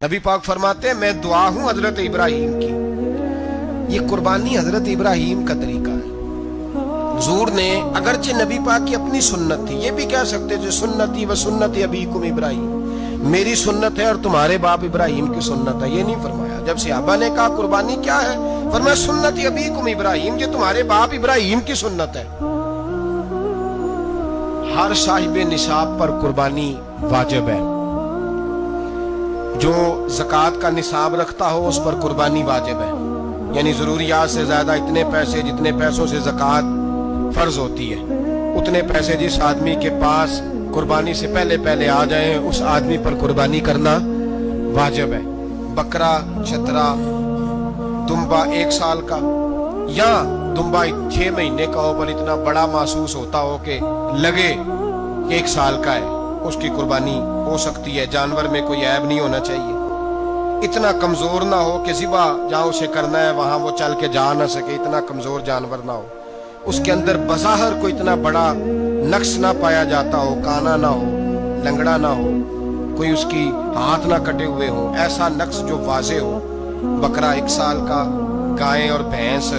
नबी पाक फरमाते हैं मैं दुआ हूं हजरत इब्राहिम की। ये कुर्बानी हजरत इब्राहिम का तरीका है। हुजूर ने अगरचे नबी पाक की अपनी सुन्नत थी, ये भी कह सकते थे सुन्नती व सुन्नती अबीकुम इब्राहिम, मेरी सुन्नत है और तुम्हारे बाप इब्राहिम की सुन्नत है। ये नहीं फरमाया। जब सहाबा ने कहा कुर्बानी क्या है, फरमाया सुन्नती अबीकुम इब्राहिम, ये तुम्हारे बाप इब्राहिम की सुन्नत है। हर साहिब निसाब पर कुर्बानी वाजिब है। जो ज़कात का निसाब रखता हो उस पर कुर्बानी वाजिब है, यानी ज़रूरियात से ज़्यादा इतने पैसे, जितने पैसों से ज़कात फ़र्ज होती है उतने पैसे जिस आदमी के पास कुर्बानी से पहले पहले आ जाए उस आदमी पर कुर्बानी करना वाजिब है। बकरा, छतरा, दुम्बा 1 साल का या दुम्बा 6 महीने का हो पर इतना बड़ा महसूस होता हो कि लगे कि 1 साल का है, उसकी कुर्बानी हो सकती है। जानवर में कोई ऐब नहीं होना चाहिए। इतना कमजोर ना हो कि ज़िबा जहाँ उसे करना है वहां वो चल के जा ना सके, इतना कमजोर जानवर ना हो। उसके अंदर बज़ाहिर कोई इतना बड़ा नक्श ना पाया जाता हो, काना ना हो, लंगड़ा ना हो, कोई उसकी हाथ ना कटे हुए हो, ऐसा नक्श जो वाज़े हो। बकरा 1 साल का, गाय और भैंस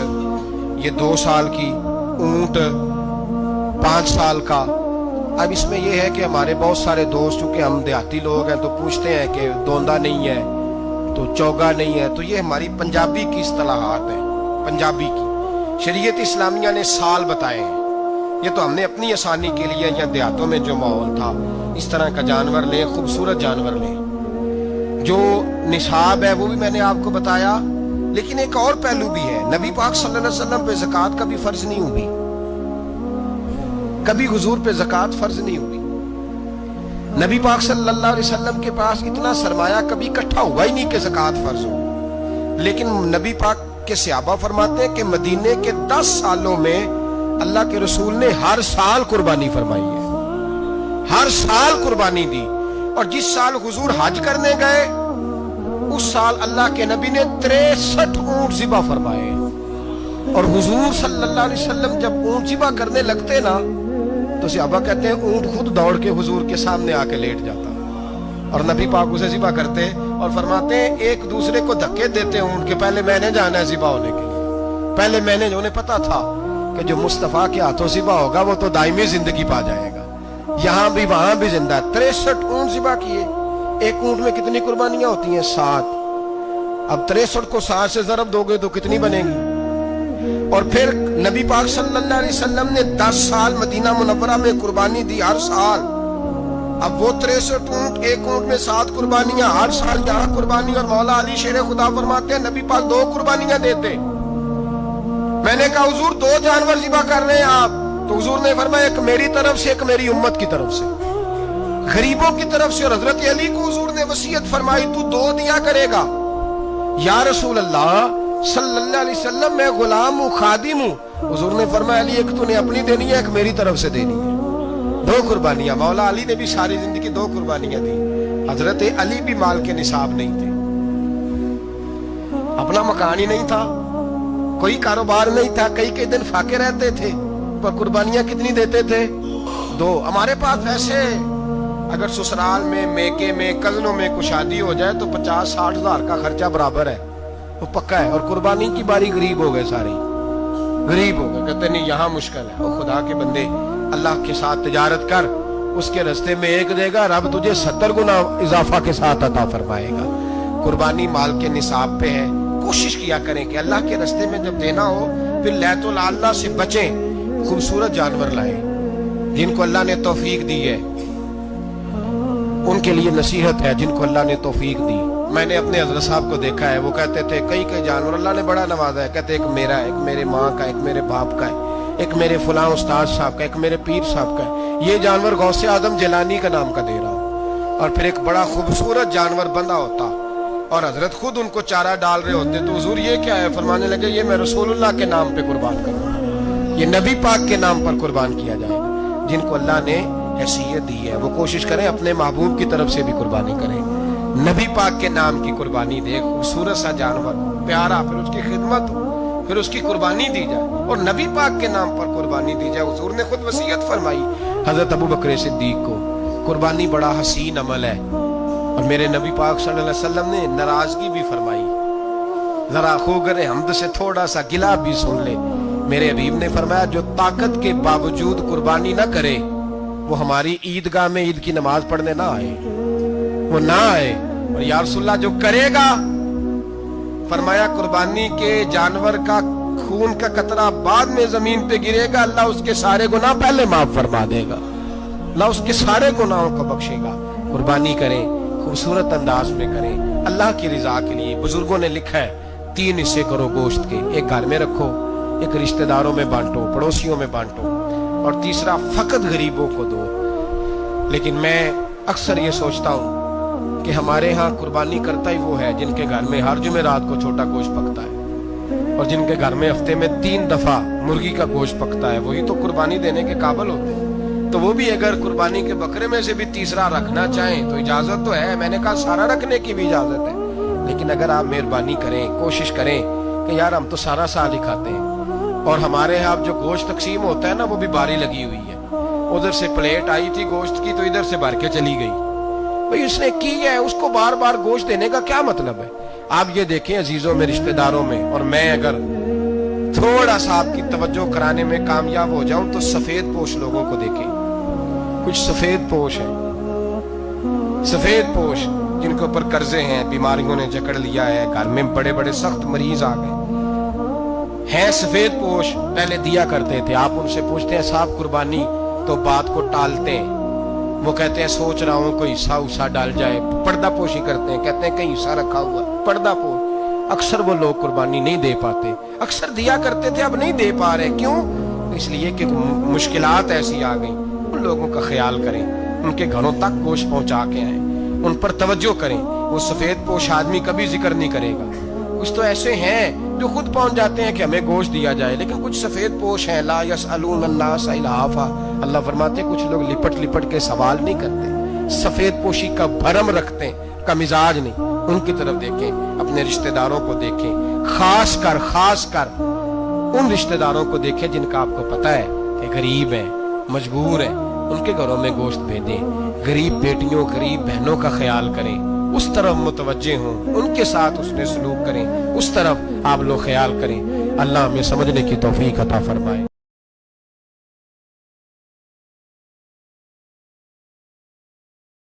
ये 2 साल की, ऊंट 5 साल का। अब इसमें यह है कि हमारे बहुत सारे दोस्त, चूंकि हम देहाती लोग हैं, तो पूछते हैं कि दोंदा नहीं है तो चौगा नहीं है। तो ये हमारी पंजाबी की इस्तिलाहात है, पंजाबी की। शरीयत इस्लामिया ने साल बताए हैं। ये तो हमने अपनी आसानी के लिए, या देहातों में जो माहौल था इस तरह का जानवर लें, खूबसूरत जानवर लें। जो निसाब है वो भी मैंने आपको बताया, लेकिन एक और पहलू भी है। नबी पाक सल्लल्लाहु अलैहि वसल्लम पे ज़कात कभी फर्ज नहीं हुई, कभी हुजूर पे ज़कात फर्ज नहीं हुई। नबी पाक सल्लल्लाहु अलैहि वसल्लम के पास इतना सरमाया कभी इकट्ठा हुआ ही नहीं कि ज़कात फर्ज हो। लेकिन नबी पाक के सहाबा फरमाते हैं कि मदीने के 10 सालों में अल्लाह के रसूल ने हर साल कुर्बानी फरमाई है, हर साल कुर्बानी दी। और जिस साल हुजूर हज करने गए उस साल अल्लाह के नबी ने 63 ऊंट ज़िबा फरमाए। और हुजूर सल्लल्लाहु अलैहि वसल्लम जब ऊंट ज़िबा करने लगते ना तो सहाबा कहते हैं ऊंट खुद दौड़ के हुजूर के सामने आके लेट जाता और नबी पाक उसे ज़िबा करते और फरमाते हैं एक दूसरे को धक्के देते ऊंट के, पहले मैंने जाना है ज़िबा होने के लिए, पहले मैंने। उन्हें पता था कि जो मुस्तफ़ा के हाथों ज़िबा होगा वो तो दायमी जिंदगी पा जाएगा, यहाँ भी वहां भी जिंदा। 63 ऊंट ज़िबा किए। एक ऊंट में कितनी कुर्बानियां होती हैं? 7। अब 63 को 7 से ज़रब दोगे तो कितनी बनेगी? और फिर नबी पाक सल्लल्लाहु अलैहि वसल्लम ने 10 साल मदीना मुनव्वरा में कुर्बानी दी, हर साल। अब वो 63 ऊंट, एक ऊंट में 7 कुर्बानियां, हर साल यहाँ कुर्बानी। और मौला अली शेर खुदा फरमाते हैं नबी पाक 2 कुर्बानियां देते। मैंने कहा हुजूर 2 जानवर ज़िबा कर रहे हैं आप, तो हुजूर ने फरमाया एक मेरी तरफ से, एक मेरी उम्मत की तरफ से, गरीबों की तरफ से। और हजरत अली को हुजूर ने वसीयत फरमाई तू 2 दिया करेगा। या रसूल अल्लाह सल्लल्लाहु अलैहि वसल्लम मैं गुलाम हूँ, खादिम हूँ। हुजूर ने फरमाया अली एक तूने अपनी देनी है, एक मेरी तरफ से देनी है। 2 कुर्बानियां। मौला अली ने भी सारी जिंदगी 2 कुर्बानियां दी। हजरत अली भी माल के निसाब नहीं थे, अपना मकान ही नहीं था, कोई कारोबार नहीं था, कई दिन फाके रहते थे, पर कुर्बानियां कितनी देते थे? 2। हमारे पास वैसे अगर ससुराल में, मेके में, कजनों में कुछ शादी हो जाए तो 50-60 हजार का खर्चा बराबर है, वो पक्का है। और कुर्बानी की बारी गरीब हो गए, सारे गरीब हो गए। कहते नहीं यहाँ मुश्किल है। और खुदा के बंदे अल्लाह के साथ तिजारत कर, उसके रास्ते में 1 देगा, रब तुझे 70 गुना इजाफा के साथ अता फरमाएगा। कुर्बानी माल के निसाब पे है। कोशिश किया करें कि अल्लाह के रास्ते में जब देना हो फिर लैतुल अल्लाह से बचें, खूबसूरत जानवर लाएं। जिनको अल्लाह ने तौफीक दी है उनके लिए नसीहत है, जिनको अल्लाह ने तौफीक दी। मैंने अपने हजरत साहब को देखा है, वो कहते थे कई जानवर अल्लाह ने बड़ा नवाजा है। कहते एक मेरा है, एक मेरे माँ का, एक मेरे बाप का है, एक मेरे फलां उस्ताद साहब का, एक मेरे पीर साहब का है। ये जानवर गौसे आदम जिलानी का नाम का दे रहा हूँ। और फिर एक बड़ा खूबसूरत जानवर बंधा होता और हजरत खुद उनको चारा डाल रहे होते। तो हुजूर ये क्या है? फरमाने लगे ये मैं रसूलुल्लाह के नाम पे कुर्बान करूँगा, ये नबी पाक के नाम पर कुर्बान किया जाएगा। जिनको अल्लाह ने हैसियत दी है वो कोशिश करें अपने महबूब की तरफ से भी कुर्बानी करें, नबी पाक के नाम की कुर्बानी दे। खूबसूरत सा जानवर प्यारा, फिर उसकी खिदमत, फिर उसकी कुर्बानी दी जाए और नबी पाक के नाम पर कुर्बानी दी जाए। हुजूर ने खुद वसीयत फरमाई हजरत अबू बकर सिद्दीक को, कुर्बानी बड़ा हसीन अमल है, اور میرے نبی پاک صلی اللہ علیہ وسلم نے ناراضگی بھی فرمائی، ذرا خوگر حمد سے تھوڑا سا گلا بھی سن لے۔ میرے حبیب نے فرمایا جو طاقت کے باوجود قربانی نہ کرے وہ ہماری عیدگاہ میں عید کی نماز پڑھنے نہ آئے، وہ نہ آئے۔ اور یا رسول اللہ جو کرے گا، فرمایا قربانی کے جانور کا خون کا قطرہ بعد میں زمین پہ گرے گا، اللہ اس کے سارے گناہ پہلے معاف فرما دے گا، اللہ اس کے سارے گناہوں کو بخشے گا۔ قربانی کریں، خوبصورت انداز میں کریں، اللہ کی رضا کے لیے۔ بزرگوں نے لکھا ہے 3 حصے کرو گوشت کے، ایک گھر میں رکھو، ایک رشتہ داروں میں بانٹو، پڑوسیوں میں بانٹو، اور تیسرا فقط غریبوں کو دو۔ لیکن میں اکثر یہ سوچتا ہوں کہ ہمارے ہاں قربانی کرتا ہی وہ ہے جن کے گھر میں ہر جمعرات کو چھوٹا گوشت پکتا ہے، اور جن کے گھر میں ہفتے میں 3 دفعہ مرغی کا گوشت پکتا ہے، وہی تو قربانی دینے کے قابل ہوتے ہیں۔ تو وہ بھی اگر قربانی کے بکرے میں سے بھی تیسرا رکھنا چاہیں تو اجازت تو ہے، میں نے کہا سارا رکھنے کی بھی اجازت ہے، لیکن اگر آپ مہربانی کریں، کوشش کریں کہ یار ہم تو سارا سال ہی کھاتے ہیں، اور ہمارے ہاں جو گوشت تقسیم ہوتا ہے نا وہ بھی باری لگی ہوئی ہے، ادھر سے پلیٹ آئی تھی گوشت کی تو ادھر سے بھر کے چلی گئی، بھئی اس نے کی ہے، اس کو بار بار گوشت دینے کا کیا مطلب ہے؟ آپ یہ دیکھیں عزیزوں میں، رشتہ داروں میں، اور میں اگر تھوڑا سا آپ کی توجہ کرانے میں کامیاب ہو جاؤں تو سفید پوش لوگوں کو دیکھیں، کچھ سفید پوش ہیں، سفید پوش جن کے اوپر قرضے ہیں، بیماریوں نے جکڑ لیا ہے، گھر میں بڑے بڑے سخت مریض آ گئے ہیں، سفید پوش پہلے دیا کرتے تھے۔ آپ ان سے پوچھتے ہیں صاحب قربانی، تو بات کو ٹالتے ہیں، وہ کہتے ہیں سوچ رہا ہوں کوئی حصہ ڈال جائے، پردہ پوشی کرتے ہیں، کہتے ہیں کہیں حصہ رکھا ہوا، پردہ پوش۔ اکثر وہ لوگ قربانی نہیں دے پاتے، اکثر دیا کرتے تھے اب نہیں دے پا رہے، کیوں؟ اس لیے کہ مشکلات ایسی آ گئیں۔ ان لوگوں کا خیال کریں، ان کے گھروں تک گوشت پہنچا کے آئیں، ان پر توجہ کریں۔ وہ سفید پوش آدمی کبھی ذکر نہیں کرے گا، کچھ تو ایسے ہیں جو خود پہنچ جاتے ہیں کہ ہمیں گوشت دیا جائے، لیکن کچھ سفید پوش ہیں لا یسألون الناس الحافا، اللہ فرماتے ہیں کچھ لوگ لپٹ لپٹ کے سوال نہیں کرتے، سفید پوشی کا بھرم رکھتے ہیں، کا مزاج نہیں۔ ان کی طرف دیکھیں، اپنے رشتہ داروں کو دیکھیں، خاص کر ان رشتہ داروں کو دیکھیں جن کا آپ کو پتہ ہے کہ غریب ہیں، مجبور ہیں، ان کے گھروں میں گوشت بھیجیں۔ غریب بیٹیوں، غریب بہنوں کا خیال کریں، اس طرف متوجہ ہوں، ان کے ساتھ اس نے سلوک کریں، اس طرف آپ لوگ خیال کریں۔ اللہ ہمیں سمجھنے کی توفیق عطا فرمائے۔